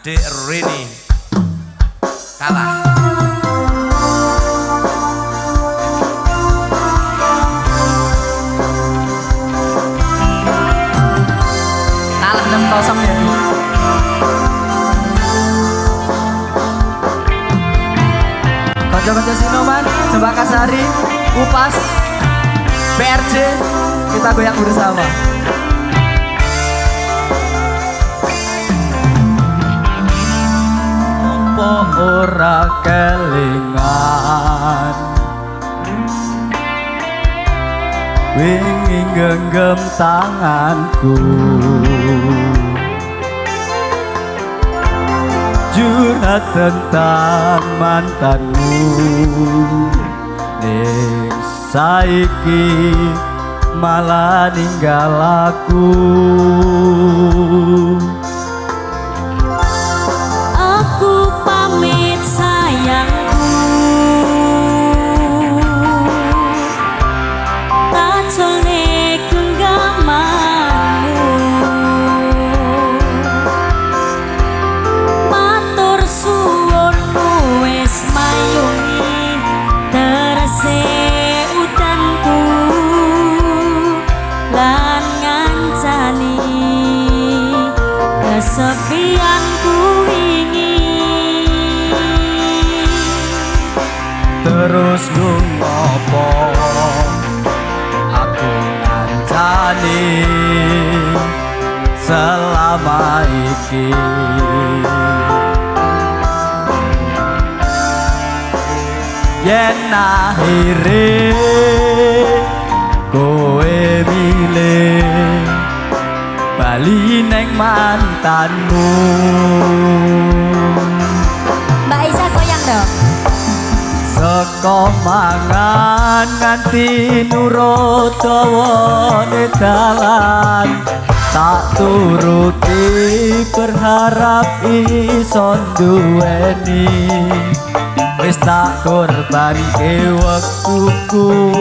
Dek Rini kalah. Kalah 6-0 ya. Konco-konco Sinoman, Jembakasari, Upas, PRJ, kita goyang bersama. Ora kelingan wingi genggam tanganku curhat tentang mantanmu ning saiki malah ninggal aku. Pamit sayangku, tak colek genggamanmu, matur suwunmu wis mayungi terse udanku lan ngancani kesepianku ini. Terus ngopo aku ngancani selama iki yen akhire kowe milih bali neng mantanmu. Mbak Isa goyang dong. Seko mangan nganti nurut dawane dalan tak turuti berharap iso duweni wis tak korbanke wektuku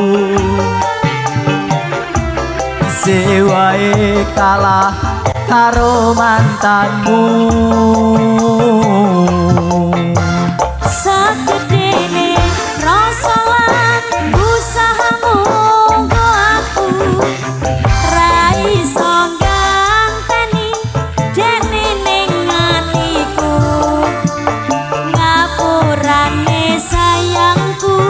sewae kalah karo mantanmu. Segedene rasa lan usahamu nggo aku ra iso ganteni dene ning atiku ngapurane sayangku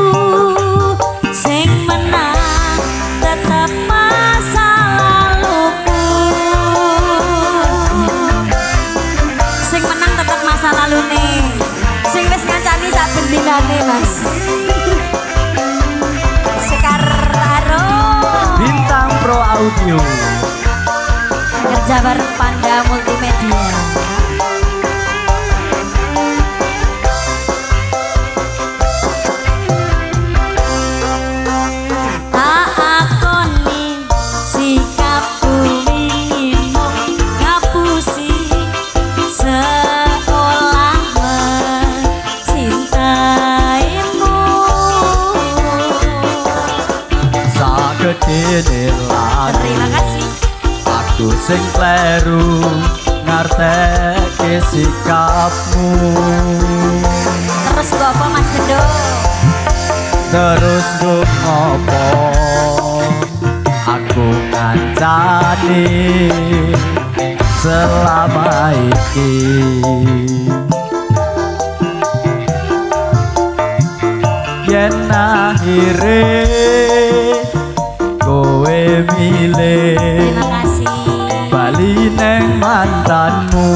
sing menang tetep masa laluku, sing menang tetep masa lalune, sing wis ngancani sak bendinane Mas. Sekar Aro Bintang Pro Audio kerja bareng Panda Multimedia. Tak akoni sikapku wingi mung ngapusi seolah mencintaimu. sagedene Terima lan kasih. aku sing kleru ngarteke sikapmu. Terus bapak Mas Gendo. Terus ngopo aku ngancani selama iki yen akhire kowe milih Terima kasih. bali neng mantanmu.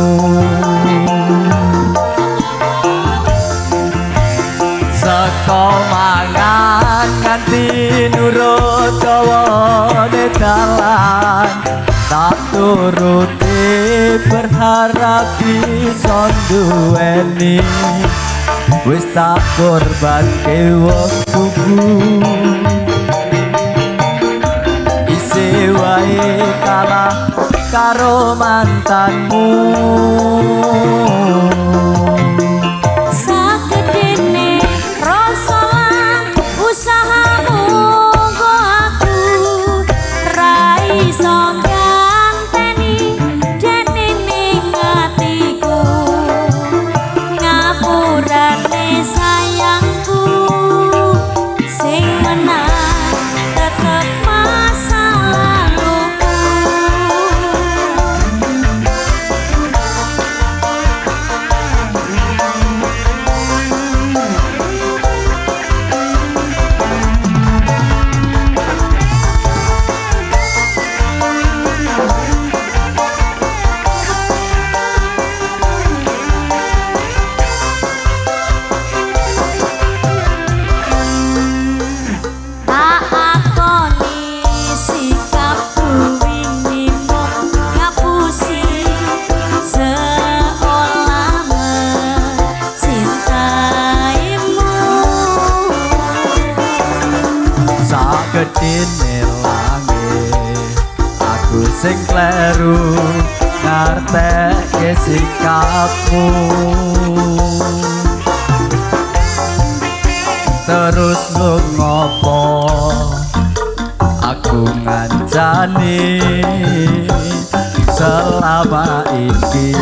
Seko mangan nganti nurut dawane dalan tak turuti berharap iso duweni wis tak korbanke wektuku isi wae kalah karo mantanmu. Sagedene rasa lan usahamu nggo aku ra iso ganteni dene ning atiku sing kleru ngarteke sikapmu. Terus ngopo aku ngancani selama ini.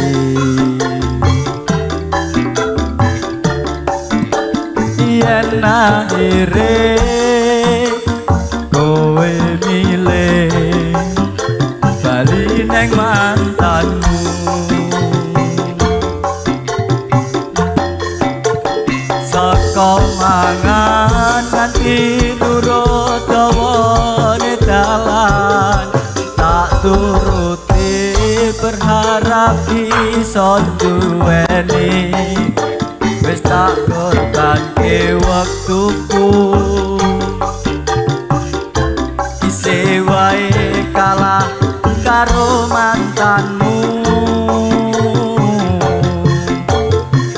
Yen akhire kowe milih bali neng mantanmu, saka mangan nganti nurut dawane dalan, tak turuti berharap iso duweni. Wis tak korbanke waktuku, isih wae kalah karo mantanmu.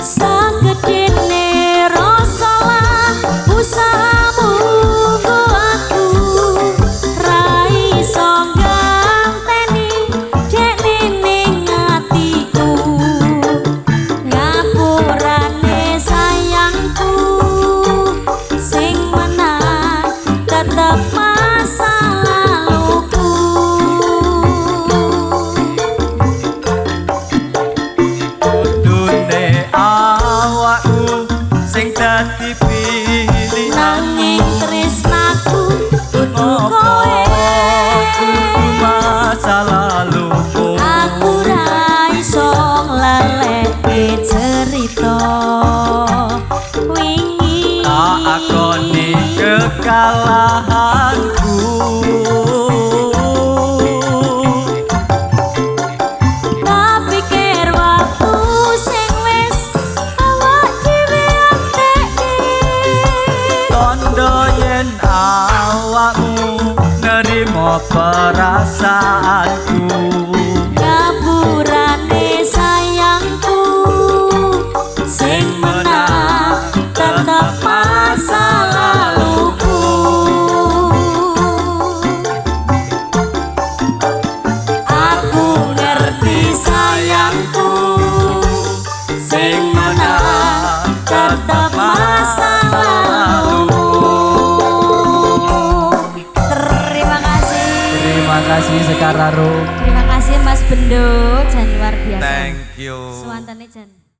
Sagedene rasa lan usahamu nggo aku ra iso nganteni dekne ning atiku. Ngapurane sayangku sing menang tetep masa laluku. Kudune awakku sing dadi pilihan, Nanging tresnaku kudu ngopo kowe. kudu masa laluku. Aku ra iso ngleleke cerita wingi. Tak akoni kekalahanku, Tak pikir waktu sing wis awak dhewe anteki. tondo yen awakmu nerimo perasaanku. Ngapurane sayangku sing menang tetep masa laluku. Aku ngerti sayangku sing menang tetep masa laluku. Terima kasih. Terima kasih Sekararo. Terima kasih Mas Bendo, jangan luar biasa. Thank